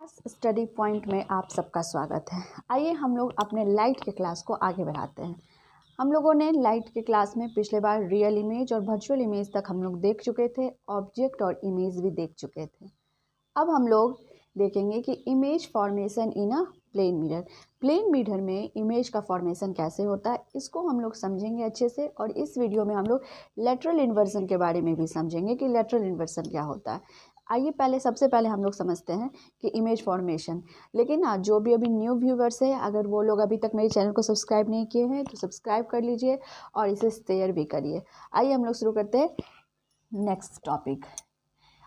Study point में आप सबका स्वागत है। आइए हम लोग अपने लाइट के क्लास को आगे बढ़ाते हैं। हम लोगों ने लाइट के क्लास में पिछले बार रियल इमेज और वर्चुअल इमेज तक हम लोग देख चुके थे, ऑब्जेक्ट और इमेज भी देख चुके थे। अब हम लोग देखेंगे कि image formation in a plane mirror. Plane mirror में इमेज का फॉर्मेशन कैसे होता है, इसको हम लोग समझेंगे अच्छे से। और इस वीडियो में हम लोग लेटरल इन्वर्जन के बारे में भी समझेंगे कि लेटरल इन्वर्जन क्या होता है। आइए सबसे पहले हम लोग समझते हैं कि इमेज फॉर्मेशन। लेकिन हाँ, जो भी अभी न्यू व्यूवर्स है, अगर वो लोग अभी तक मेरे चैनल को सब्सक्राइब नहीं किए हैं तो सब्सक्राइब कर लीजिए और इसे शेयर भी करिए। आइए हम लोग शुरू करते हैं नेक्स्ट टॉपिक।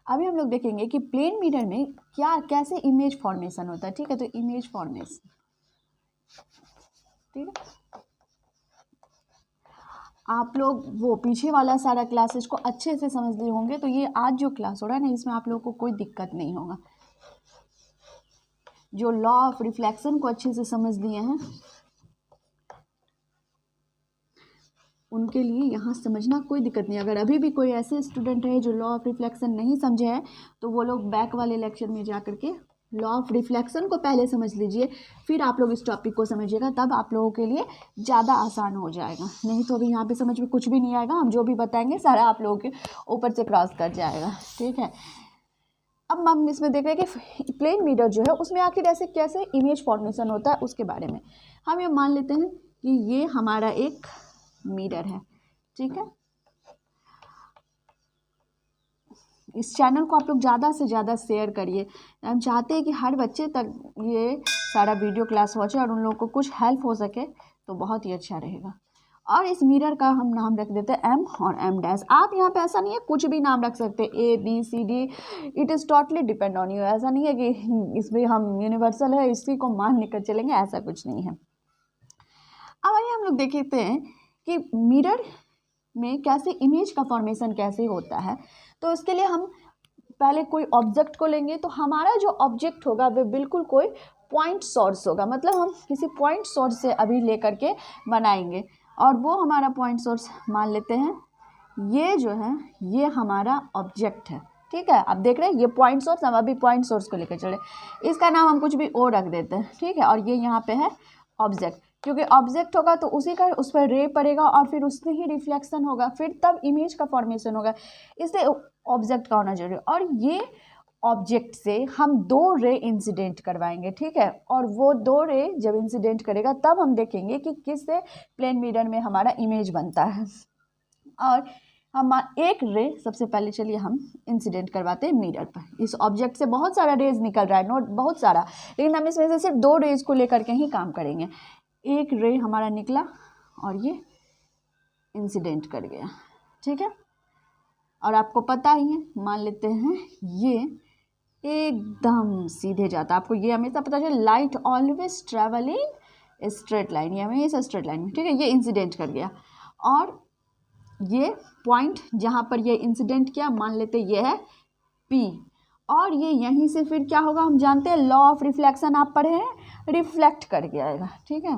अभी हम लोग देखेंगे कि प्लेन मिरर में कैसे इमेज फॉर्मेशन होता है। ठीक है, तो इमेज फॉर्मेशन, ठीक है, आप लोग वो पीछे वाला सारा क्लासेस को अच्छे से समझ लिए होंगे, तो ये आज जो क्लास हो रहा है ना, इसमें आप लोगों को कोई दिक्कत नहीं होगा। जो लॉ ऑफ रिफ्लेक्शन को अच्छे से समझ लिए हैं उनके लिए यहाँ समझना कोई दिक्कत नहीं। अगर अभी भी कोई ऐसे स्टूडेंट है जो लॉ ऑफ रिफ्लेक्शन नहीं समझे हैं, तो वो लोग बैक वाले लेक्चर में जा करके लॉ ऑफ रिफ्लेक्शन को पहले समझ लीजिए, फिर आप लोग इस टॉपिक को समझिएगा, तब आप लोगों के लिए ज़्यादा आसान हो जाएगा। नहीं तो अभी यहाँ पे समझ में कुछ भी नहीं आएगा, हम जो भी बताएंगे सारा आप लोगों के ऊपर से क्रॉस कर जाएगा। ठीक है, अब हम इसमें देख रहे हैं कि प्लेन मिरर जो है उसमें आखिर ऐसे कैसे इमेज फॉर्मेशन होता है उसके बारे में। हम ये मान लेते हैं कि ये हमारा एक मिरर है। ठीक है, इस चैनल को आप लोग ज़्यादा से ज़्यादा शेयर करिए। हम चाहते हैं कि हर बच्चे तक ये सारा वीडियो क्लास पहुँचे और उन लोगों को कुछ हेल्प हो सके, तो बहुत ही अच्छा रहेगा। और इस मिरर का हम नाम रख देते हैं एम और एम डैश। आप यहाँ पे ऐसा नहीं है, कुछ भी नाम रख सकते हैं, A B C D, it is totally depend on you. ऐसा नहीं है कि इसमें हम यूनिवर्सल है इसी को मान लेकर चलेंगे, ऐसा कुछ नहीं है। अब आइए हम लोग देखते हैं कि मिरर में कैसे इमेज का फॉर्मेशन कैसे होता है। तो इसके लिए हम पहले कोई ऑब्जेक्ट को लेंगे, तो हमारा जो ऑब्जेक्ट होगा वो बिल्कुल कोई पॉइंट सोर्स होगा, मतलब हम किसी पॉइंट सोर्स से अभी लेकर के बनाएंगे। और वो हमारा पॉइंट सोर्स मान लेते हैं, ये जो है ये हमारा ऑब्जेक्ट है। ठीक है, आप देख रहे हैं ये पॉइंट सोर्स, हम अभी पॉइंट सोर्स को लेकर चले, इसका नाम हम कुछ भी और रख देते हैं। ठीक है, और ये यहाँ पे है ऑब्जेक्ट, क्योंकि ऑब्जेक्ट होगा तो उसी का उस पर रे पड़ेगा और फिर उससे ही रिफ्लेक्शन होगा, फिर तब इमेज का फॉर्मेशन होगा, इसलिए ऑब्जेक्ट का होना जरूरी है। और ये ऑब्जेक्ट से हम दो रे इंसिडेंट करवाएंगे। ठीक है, और वो दो रे जब इंसिडेंट करेगा तब हम देखेंगे कि किससे प्लेन मिरर में हमारा इमेज बनता है। और हम एक रे सबसे पहले चलिए हम इंसिडेंट करवाते हैं मिरर पर। इस ऑब्जेक्ट से बहुत सारा रेज निकल रहा है, नोट बहुत सारा, लेकिन हम इसमें से सिर्फ दो रेज को लेकर के ही काम करेंगे। एक रे हमारा निकला और ये इंसिडेंट कर गया। ठीक है, और आपको पता ही है, मान लेते हैं ये एकदम सीधे जाता है। आपको ये हमेशा पता चले, light always travel in straight line, ये हमेशा स्ट्रेट लाइन में। ठीक है, ये इंसिडेंट कर गया और ये पॉइंट जहाँ पर ये इंसिडेंट किया मान लेते ये है P, और ये यहीं से फिर क्या होगा, हम जानते हैं लॉ ऑफ रिफ्लेक्शन आप पढ़े हैं, रिफ्लेक्ट कर गया। ठीक है,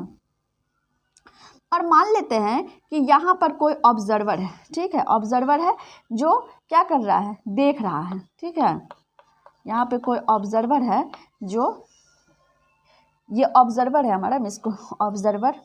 और मान लेते हैं कि यहाँ पर कोई ऑब्जर्वर है। ठीक है, ऑब्जर्वर है जो क्या कर रहा है, देख रहा है। ठीक है, यहाँ पे कोई ऑब्जर्वर है जो, ये ऑब्जर्वर है हमारा, इसको ऑब्जर्वर,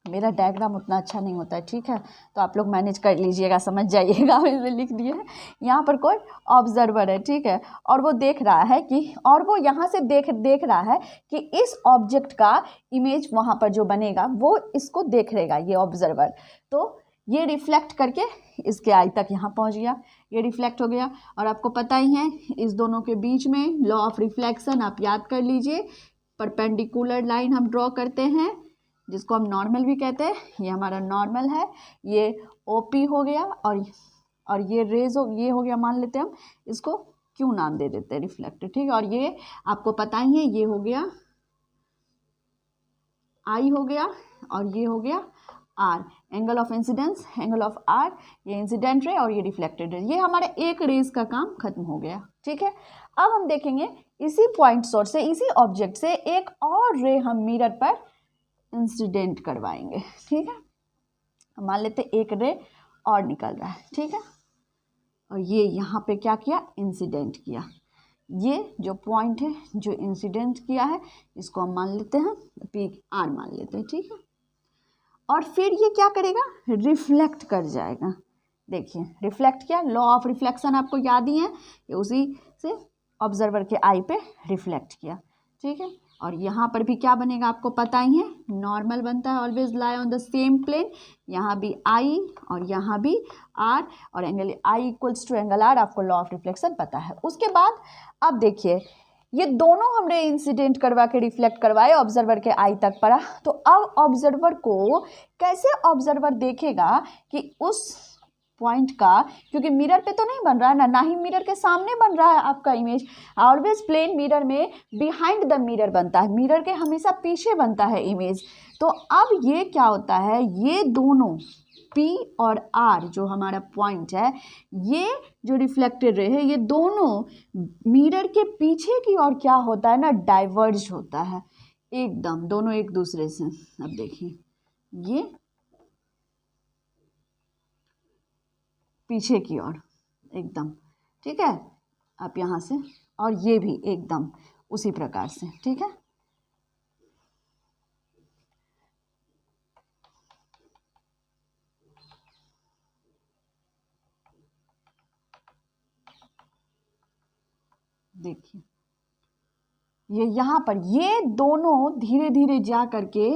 मेरा डायग्राम उतना अच्छा नहीं होता है। ठीक है, तो आप लोग मैनेज कर लीजिएगा, समझ जाइएगा, मैंने लिख दिए है। यहाँ पर कोई ऑब्जर्वर है। ठीक है, और वो देख रहा है कि, और वो यहाँ से देख रहा है कि इस ऑब्जेक्ट का इमेज वहाँ पर जो बनेगा वो इसको देख लेगा, ये ऑब्जर्वर। तो ये रिफ्लेक्ट करके इसके आई तक यहाँ पहुँच गया, ये रिफ्लेक्ट हो गया। और आपको पता ही है इस दोनों के बीच में लॉ ऑफ रिफ्लेक्शन आप याद कर लीजिए, परपेंडिकुलर लाइन हम ड्रॉ करते हैं जिसको हम नॉर्मल भी कहते हैं। ये हमारा नॉर्मल है, ये ओपी हो गया, और ये रेज ये हो गया, मान लेते हैं हम इसको क्यू नाम दे देते हैं, रिफ्लेक्टेड। ठीक है, और ये आपको पता ही है, ये हो गया आई हो गया, और ये हो गया R, angle of incidence, angle of R, ये इंसिडेंट रे और ये रिफ्लेक्टेड रे, ये हमारे एक रेज का काम खत्म हो गया। ठीक है, अब हम देखेंगे इसी पॉइंट सोर्स से, इसी ऑब्जेक्ट से एक और रे हम मिरर पर इंसिडेंट करवाएंगे। ठीक है, मान लेते एक रे और निकल रहा है। ठीक है, और ये यहाँ पे क्या किया, इंसिडेंट किया। ये जो पॉइंट है जो इंसिडेंट किया है इसको हम मान लेते हैं पी आर मान लेते हैं, ठीक है। और फिर ये क्या करेगा, रिफ्लेक्ट कर जाएगा। देखिए रिफ्लेक्ट क्या, लॉ ऑफ रिफ्लेक्शन आपको याद ही है, ये उसी से ऑब्जर्वर के आई पे रिफ्लेक्ट किया, ठीक है। और यहाँ पर भी क्या बनेगा आपको पता ही है, नॉर्मल बनता है, always lie on the same plane. यहाँ भी आई और यहाँ भी आर, और angle I equals to angle R, आपको लॉ ऑफ रिफ्लेक्शन पता है। उसके बाद अब देखिए ये दोनों हमने इंसिडेंट करवा के रिफ्लेक्ट करवाए, ऑब्जर्वर के आई तक पड़ा। तो अब ऑब्जर्वर को कैसे ऑब्जर्वर देखेगा कि उस पॉइंट का, क्योंकि मिरर पे तो नहीं बन रहा है ना, ना ही मिरर के सामने बन रहा है आपका इमेज। ऑलवेज प्लेन मिरर में बिहाइंड द मिरर बनता है, मिरर के हमेशा पीछे बनता है इमेज। तो अब ये क्या होता है, ये दोनों P और R जो हमारा पॉइंट है, ये जो रिफ्लेक्टेड रे है, ये दोनों मिरर के पीछे की ओर क्या होता है ना, डाइवर्ज होता है एकदम, दोनों एक दूसरे से। अब देखिए ये पीछे की ओर एकदम, ठीक है। आप यहाँ से, और ये भी एकदम उसी प्रकार से, ठीक है। देखिए ये यहाँ पर ये दोनों धीरे धीरे जा करके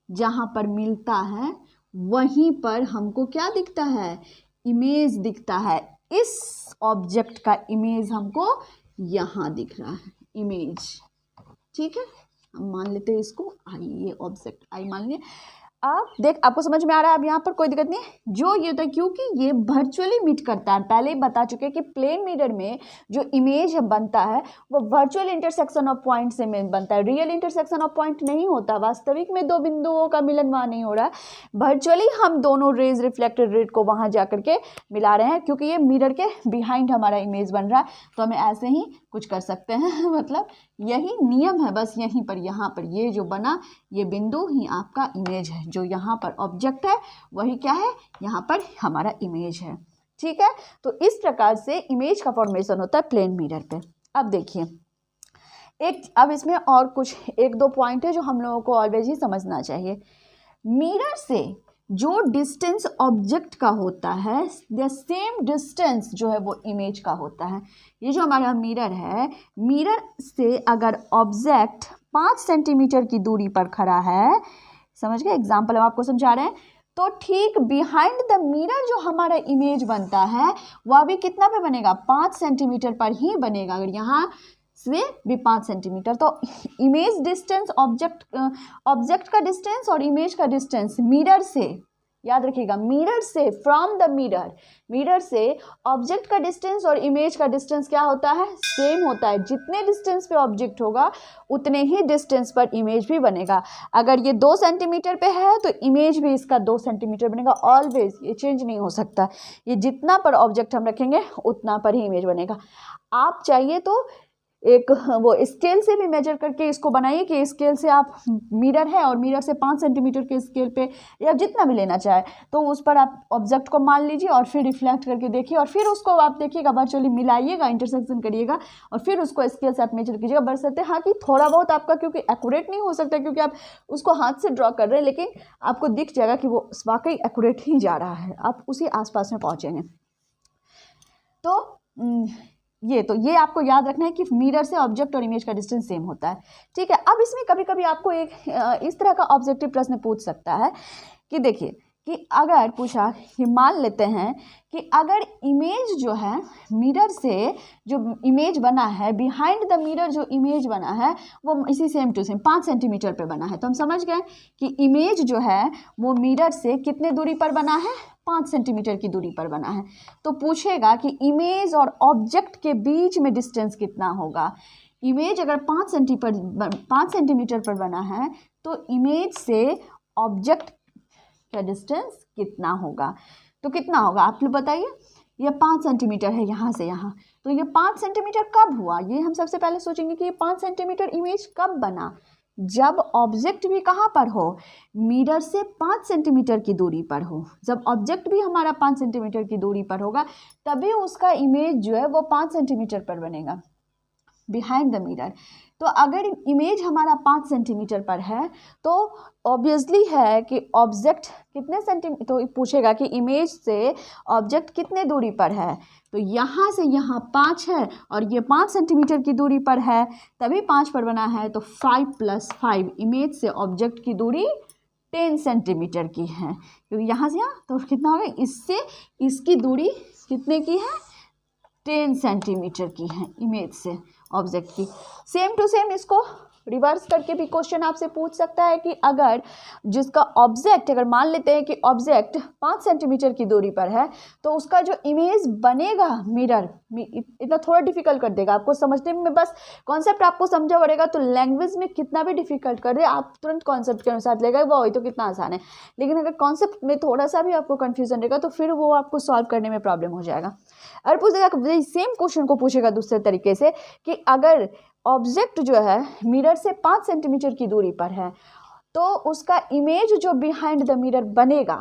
जहाँ पर मिलता है वहीं पर हमको क्या दिखता है, इमेज दिखता है। इस ऑब्जेक्ट का इमेज हमको यहाँ दिख रहा है, इमेज, ठीक है। हम मान लेते हैं इसको आई, ये ऑब्जेक्ट आई मान लिया। अब देख आपको समझ में आ रहा है, अब यहाँ पर कोई दिक्कत नहीं है। जो ये होता है क्योंकि ये वर्चुअली मीट करता है, पहले ही बता चुके हैं कि प्लेन मिरर में जो इमेज बनता है वो वर्चुअल इंटरसेक्शन ऑफ पॉइंट से बनता है, रियल इंटरसेक्शन ऑफ पॉइंट नहीं होता। वास्तविक में दो बिंदुओं का मिलन वहाँ नहीं हो रहा है, वर्चुअली हम दोनों रेज रिफ्लेक्टेड रेड को वहाँ जा करके मिला रहे हैं, क्योंकि ये मिरर के बिहाइंड हमारा इमेज बन रहा है। तो हमें ऐसे ही कुछ कर सकते हैं मतलब यही नियम है, बस यहीं पर यहाँ पर ये जो बना ये बिंदु ही आपका इमेज है, जो यहाँ पर ऑब्जेक्ट है वही क्या है, यहाँ पर हमारा इमेज है, ठीक है। तो इस प्रकार से इमेज का फॉर्मेशन होता है प्लेन मिरर पे। अब देखिए अब इसमें और कुछ एक दो पॉइंट है जो हम लोगों को ऑलवेज ही समझना चाहिए। मिरर से जो डिस्टेंस ऑब्जेक्ट का होता है, द सेम डिस्टेंस जो है वो इमेज का होता है। ये जो हमारा मिरर है, मिरर से अगर ऑब्जेक्ट 5 सेंटीमीटर की दूरी पर खड़ा है, समझ गए, एग्जाम्पल हम आपको समझा रहे हैं, तो ठीक बिहाइंड द मिरर जो हमारा इमेज बनता है वह भी कितना पे बनेगा, 5 सेंटीमीटर पर ही बनेगा। अगर यहाँ से भी 5 सेंटीमीटर, तो इमेज डिस्टेंस ऑब्जेक्ट का डिस्टेंस और इमेज का डिस्टेंस मिरर से, याद रखिएगा, मिरर से फ्रॉम द मिरर से ऑब्जेक्ट का डिस्टेंस और इमेज का डिस्टेंस क्या होता है, सेम होता है। जितने डिस्टेंस पे ऑब्जेक्ट होगा उतने ही डिस्टेंस पर इमेज भी बनेगा। अगर ये 2 सेंटीमीटर पे है तो इमेज भी इसका 2 सेंटीमीटर बनेगा, ऑलवेज, ये चेंज नहीं हो सकता। ये जितना पर ऑब्जेक्ट हम रखेंगे उतना पर ही इमेज बनेगा। आप चाहिए तो एक वो स्केल से भी मेजर करके इसको बनाइए कि स्केल से आप मिरर है और मिरर से 5 सेंटीमीटर के स्केल पे या जितना भी लेना चाहे तो उस पर आप ऑब्जेक्ट को मान लीजिए और फिर रिफ्लेक्ट करके देखिए, और फिर उसको आप देखिएगा, वर्चुअली मिलाइएगा, इंटरसेक्शन करिएगा और फिर उसको स्केल से आप मेजर कीजिएगा। बरसते हाँ कि थोड़ा बहुत आपका, क्योंकि एक्यूरेट नहीं हो सकता क्योंकि आप उसको हाथ से ड्रॉ कर रहे हैं, लेकिन आपको दिख जाएगा कि वो वाकई एक्यूरेट ही जा रहा है, आप उसी आसपास में पहुँचेंगे। तो ये आपको याद रखना है कि मिरर से ऑब्जेक्ट और इमेज का डिस्टेंस सेम होता है, ठीक है। अब इसमें कभी कभी आपको एक इस तरह का ऑब्जेक्टिव प्रश्न पूछ सकता है कि देखिए कि अगर पूछा कि मान लेते हैं कि अगर इमेज जो है मिरर से जो इमेज बना है, बिहाइंड द मिरर जो इमेज बना है वो इसी सेम टू सेम 5 सेंटीमीटर पे बना है, तो हम समझ गए कि इमेज जो है वो मिरर से कितने दूरी पर बना है, 5 सेंटीमीटर की दूरी पर बना है। तो पूछेगा कि इमेज और ऑब्जेक्ट के बीच में डिस्टेंस कितना होगा। इमेज अगर 5 सेंटीमीटर पर बना है तो इमेज से ऑब्जेक्ट का डिस्टेंस कितना होगा, तो कितना होगा आप लोग बताइए। ये 5 सेंटीमीटर है यहाँ से यहाँ, तो ये 5 सेंटीमीटर कब हुआ, ये हम सबसे पहले सोचेंगे कि ये 5 सेंटीमीटर इमेज कब बना, जब ऑब्जेक्ट भी कहाँ पर हो, मिरर से 5 सेंटीमीटर की दूरी पर हो। जब ऑब्जेक्ट भी हमारा 5 सेंटीमीटर की दूरी पर होगा तभी उसका इमेज जो है वो 5 सेंटीमीटर पर बनेगा। Behind the mirror. तो अगर इमेज हमारा 5 सेंटीमीटर पर है तो ऑब्वियसली है कि ऑब्जेक्ट कितने सेंटीमीटर, तो पूछेगा कि इमेज से ऑब्जेक्ट कितने दूरी पर है। तो यहाँ से यहाँ 5 है और ये 5 सेंटीमीटर की दूरी पर है, तभी 5 पर बना है। तो 5 + 5, इमेज से ऑब्जेक्ट की दूरी 10 सेंटीमीटर की है, क्योंकि यहाँ से यहाँ तो कितना हो गया, इससे इसकी दूरी कितने की है, 10 सेंटीमीटर की है इमेज से ऑब्जेक्ट की। सेम टू सेम इसको रिवर्स करके भी क्वेश्चन आपसे पूछ सकता है कि अगर जिसका ऑब्जेक्ट, अगर मान लेते हैं कि ऑब्जेक्ट 5 सेंटीमीटर की दूरी पर है तो उसका जो इमेज बनेगा मिरर, इतना थोड़ा डिफिकल्ट कर देगा आपको समझने में, बस कॉन्सेप्ट आपको समझा पड़ेगा। तो लैंग्वेज में कितना भी डिफिकल्ट कर दे आप तुरंत कॉन्सेप्ट के अनुसार लेगा, वो तो कितना आसान है। लेकिन अगर कॉन्सेप्ट में थोड़ा सा भी आपको कन्फ्यूजन रहेगा तो फिर वो आपको सॉल्व करने में प्रॉब्लम हो जाएगा। और पूछेगा, सेम क्वेश्चन को पूछेगा दूसरे तरीके से कि अगर ऑब्जेक्ट जो है मिरर से 5 सेंटीमीटर की दूरी पर है तो उसका इमेज जो बिहाइंड द मिरर बनेगा,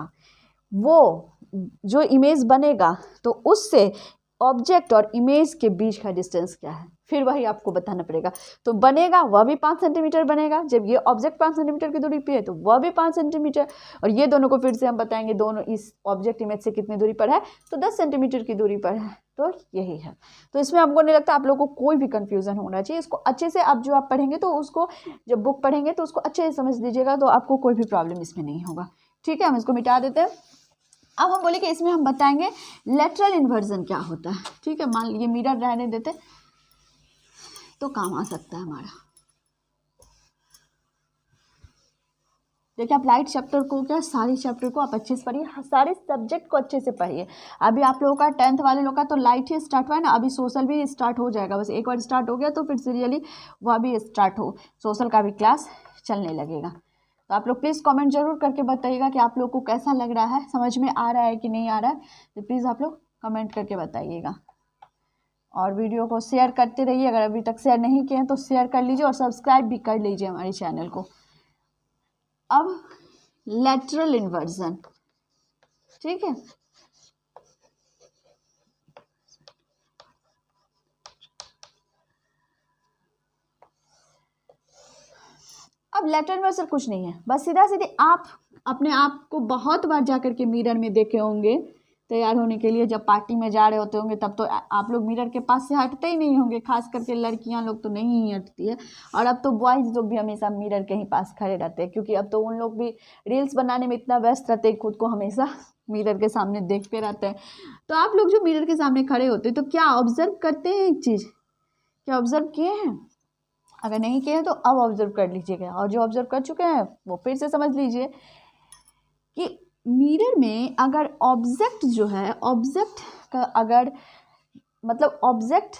वो जो इमेज बनेगा तो उससे ऑब्जेक्ट और इमेज के बीच का डिस्टेंस क्या है, फिर वही आपको बताना पड़ेगा। तो बनेगा वह भी 5 सेंटीमीटर बनेगा, जब ये ऑब्जेक्ट 5 सेंटीमीटर की दूरी पे है तो वह भी 5 सेंटीमीटर, और ये दोनों को फिर से हम बताएंगे दोनों इस ऑब्जेक्ट इमेज से कितनी दूरी पर है, तो 10 सेंटीमीटर की दूरी पर है। तो यही है। तो इसमें हमको नहीं लगता आप लोगों को कोई भी कन्फ्यूजन होना चाहिए। इसको अच्छे से आप जो आप पढ़ेंगे तो उसको, जब बुक पढ़ेंगे तो उसको अच्छे से समझ लीजिएगा, तो आपको कोई भी प्रॉब्लम इसमें नहीं होगा। ठीक है, हम इसको मिटा देते हैं। अब हम बोले कि इसमें हम बताएंगे लेटरल इन्वर्जन क्या होता है। ठीक है, मान लीजिए मिरर रहने देते तो काम आ सकता है हमारा। देखिए, आप लाइट चैप्टर को क्या, सारे चैप्टर को आप अच्छे से पढ़िए, सारे सब्जेक्ट को अच्छे से पढ़िए। अभी आप लोगों का 10th वाले लोगों का तो लाइट ही स्टार्ट हुआ है ना, अभी सोशल भी स्टार्ट हो जाएगा। बस एक बार स्टार्ट हो गया तो फिर सीरियली वह भी स्टार्ट हो, सोशल का भी क्लास चलने लगेगा। तो आप लोग प्लीज़ कमेंट जरूर करके बताइएगा कि आप लोग को कैसा लग रहा है, समझ में आ रहा है कि नहीं आ रहा है। तो प्लीज़ आप लोग कमेंट करके बताइएगा और वीडियो को शेयर करते रहिए। अगर अभी तक शेयर नहीं किए हैं तो शेयर कर लीजिए और सब्सक्राइब भी कर लीजिए हमारे चैनल को। अब लेटरल इन्वर्जन, ठीक है, अब लेटरल इन्वर्जन कुछ नहीं है, बस सीधा सीधे आप अपने आप को बहुत बार जा करके मिरर में देखे होंगे तैयार होने के लिए। जब पार्टी में जा रहे होते होंगे तब तो आप लोग मिरर के पास से हटते ही नहीं होंगे, खास करके लड़कियां लोग तो नहीं ही हटती है। और अब तो बॉयज़ लोग भी हमेशा मिरर के ही पास खड़े रहते हैं, क्योंकि अब तो उन लोग भी रील्स बनाने में इतना व्यस्त रहते हैं, खुद को हमेशा मिरर के सामने देखते रहते हैं। तो आप लोग जो मिरर के सामने खड़े होते हैं तो क्या ऑब्जर्व करते हैं एक चीज़, क्या ऑब्जर्व किए हैं? अगर नहीं किए हैं तो अब ऑब्जर्व कर लीजिएगा, और जो ऑब्जर्व कर चुके हैं वो फिर से समझ लीजिए कि मिरर में अगर ऑब्जेक्ट जो है, ऑब्जेक्ट का अगर मतलब ऑब्जेक्ट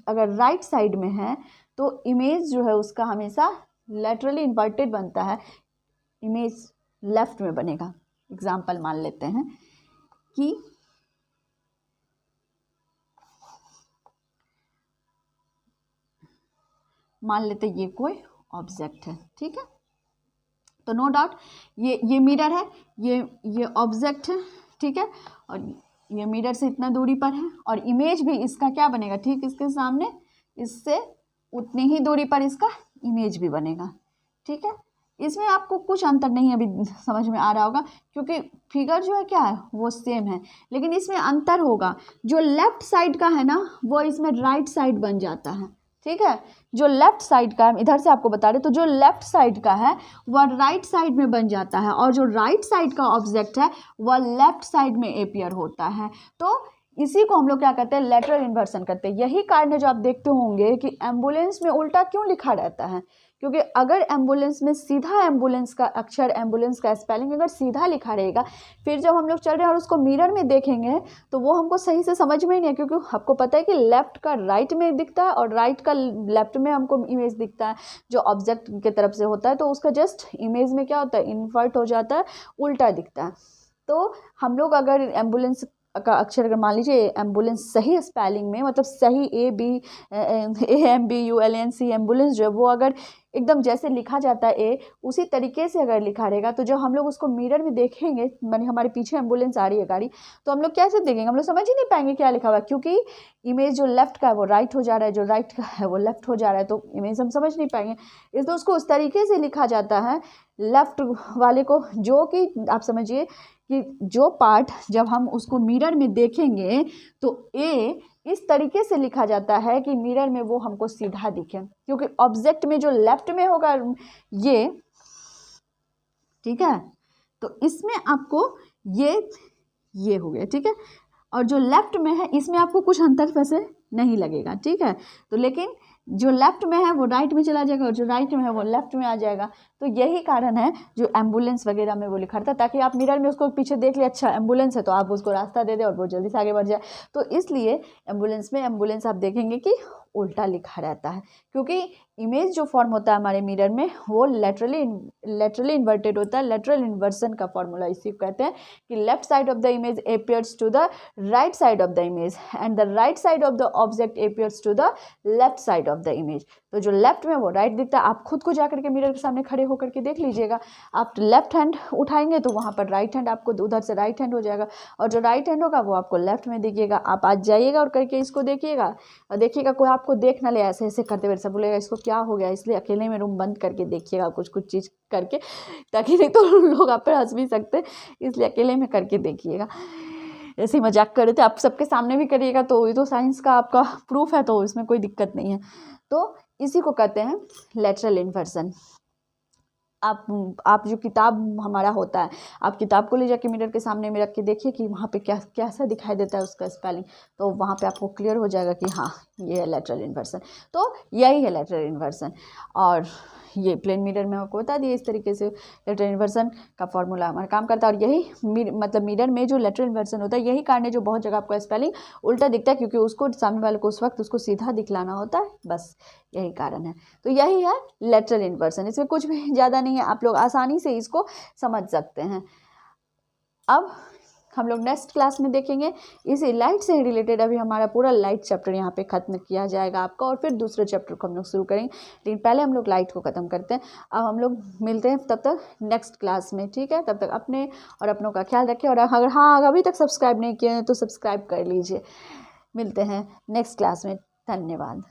अगर राइट साइड में है तो इमेज जो है उसका हमेशा लेटरली इन्वर्टेड बनता है, इमेज लेफ्ट में बनेगा। एग्जाम्पल मान लेते हैं कि मान लेते ये कोई ऑब्जेक्ट है, ठीक है, तो नो डाउट ये मिरर है, ये ऑब्जेक्ट है, ठीक है, और ये मिरर से इतना दूरी पर है, और इमेज भी इसका क्या बनेगा, ठीक इसके सामने, इससे उतनी ही दूरी पर इसका इमेज भी बनेगा। ठीक है, इसमें आपको कुछ अंतर नहीं अभी समझ में आ रहा होगा, क्योंकि फिगर जो है क्या है वो सेम है, लेकिन इसमें अंतर होगा, जो लेफ्ट साइड का है ना वो इसमें राइट साइड बन जाता है। ठीक है, जो लेफ्ट साइड का है, इधर से आपको बता रहे, तो जो लेफ्ट साइड का है वह राइट साइड में बन जाता है, और जो राइट साइड का ऑब्जेक्ट है वह लेफ्ट साइड में अपीयर होता है। तो इसी को हम लोग क्या कहते हैं, लेटरल इन्वर्सन करते हैं। यही कारण है जो आप देखते होंगे कि एम्बुलेंस में उल्टा क्यों लिखा रहता है, क्योंकि अगर एम्बुलेंस में सीधा एम्बुलेंस का अक्षर, एम्बुलेंस का स्पेलिंग अगर सीधा लिखा रहेगा, फिर जब हम लोग चल रहे हैं और उसको मिरर में देखेंगे तो वो हमको सही से समझ में ही नहीं है, क्योंकि आपको पता है कि लेफ्ट का राइट में दिखता है और राइट का लेफ्ट में हमको इमेज दिखता है जो ऑब्जेक्ट की तरफ से होता है, तो उसका जस्ट इमेज में क्या होता है, इन्वर्ट हो जाता है, उल्टा दिखता है। तो हम लोग अगर एम्बुलेंस का अक्षर अगर मान लीजिए एम्बुलेंस सही स्पेलिंग में, मतलब सही AMBULANCE एम्बुलेंस जो है वो अगर एकदम जैसे लिखा जाता है उसी तरीके से अगर लिखा रहेगा, तो जब हम लोग उसको मिरर में देखेंगे, माने हमारे पीछे एम्बुलेंस आ रही है गाड़ी, तो हम लोग कैसे देखेंगे, हम लोग समझ ही नहीं पाएंगे क्या लिखा हुआ है, क्योंकि इमेज जो लेफ्ट का है वो राइट हो जा रहा है, जो राइट का है वो लेफ्ट हो जा रहा है, तो इमेज हम समझ नहीं पाएंगे। इसलिए उसको उस तरीके से लिखा जाता है लेफ्ट वाले को, जो कि आप समझिए कि जो पार्ट जब हम उसको मिरर में देखेंगे तो इस तरीके से लिखा जाता है कि मिरर में वो हमको सीधा दिखे, क्योंकि ऑब्जेक्ट में जो लेफ्ट में होगा ये, ठीक है, तो इसमें आपको ये हो गया, ठीक है, और जो लेफ्ट में है इसमें आपको कुछ अंतर वैसे नहीं लगेगा, ठीक है, तो लेकिन जो लेफ्ट में है वो राइट में चला जाएगा और जो राइट में है वो लेफ्ट में आ जाएगा। तो यही कारण है जो एम्बुलेंस वगैरह में वो लिखा था, ताकि आप मिरर में उसको पीछे देख ले, अच्छा एम्बुलेंस है, तो आप उसको रास्ता दे दें और वो जल्दी से आगे बढ़ जाए। तो इसलिए एम्बुलेंस आप देखेंगे कि उल्टा लिखा रहता है, क्योंकि इमेज जो फॉर्म होता है हमारे मिरर में वो लेटरली इन्वर्टेड होता है। लेटरल इन्वर्सन का फॉर्मूला इसी को कहते हैं कि left side of the image appears to the right side of the image and the right side of the object appears to the left side of the image. तो जो left में वो राइट दिखता है, आप खुद को जाकर के मिरर के सामने खड़े होकर के देख लीजिएगा, आप लेफ्ट हैंड उठाएंगे तो वहाँ पर राइट हैंड आपको उधर से राइट हैंड हो जाएगा, और जो राइट हैंड होगा वो आपको लेफ्ट में दिखेगा। आप आज जाइएगा और करके इसको देखिएगा, और देखिएगा कोई आपको देख ना ले ऐसे ऐसे करते हुए, सब बोलेगा इसको क्या हो गया, इसलिए अकेले में रूम बंद करके देखिएगा कुछ चीज़ करके, ताकि नहीं तो लोग आप पर हंस भी सकते, इसलिए अकेले में करके देखिएगा। ऐसे ही मजाक कर रहे थे, आप सबके सामने भी करिएगा, तो ये तो साइंस का आपका प्रूफ है, तो इसमें कोई दिक्कत नहीं है। तो इसी को कहते हैं लेटरल इन्वर्सन। आप जो किताब हमारा होता है, आप किताब को ले जाके मिरर के सामने में रख के देखिए कि वहाँ पे कैसा दिखाई देता है उसका स्पेलिंग, तो वहाँ पे आपको क्लियर हो जाएगा कि हाँ ये है लेटरल इन्वर्सन। तो यही है लेटरल इन्वर्सन, और ये प्लेन मिरर में आपको बता दिए इस तरीके से लेटरल इन्वर्सन का फॉर्मूला हमारा काम करता है। और यही मतलब मिरर में जो लेटरल इन्वर्सन होता है, यही कारण है जो बहुत जगह आपको स्पेलिंग उल्टा दिखता है, क्योंकि उसको सामने वाले को उस वक्त उसको सीधा दिखलाना होता है, बस यही कारण है। तो यही है लेटरल इन्वर्सन, इसमें कुछ भी ज़्यादा नहीं है, आप लोग आसानी से इसको समझ सकते हैं। अब हम लोग नेक्स्ट क्लास में देखेंगे इसी लाइट से रिलेटेड। अभी हमारा पूरा लाइट चैप्टर यहाँ पे ख़त्म किया जाएगा आपका, और फिर दूसरे चैप्टर को हम लोग शुरू करेंगे, लेकिन पहले हम लोग लाइट को ख़त्म करते हैं। अब हम लोग मिलते हैं तब तक नेक्स्ट क्लास में, ठीक है, तब तक अपने और अपनों का ख्याल रखें, और अगर हाँ अभी तक सब्सक्राइब नहीं किए हैं तो सब्सक्राइब कर लीजिए। मिलते हैं नेक्स्ट क्लास में, धन्यवाद।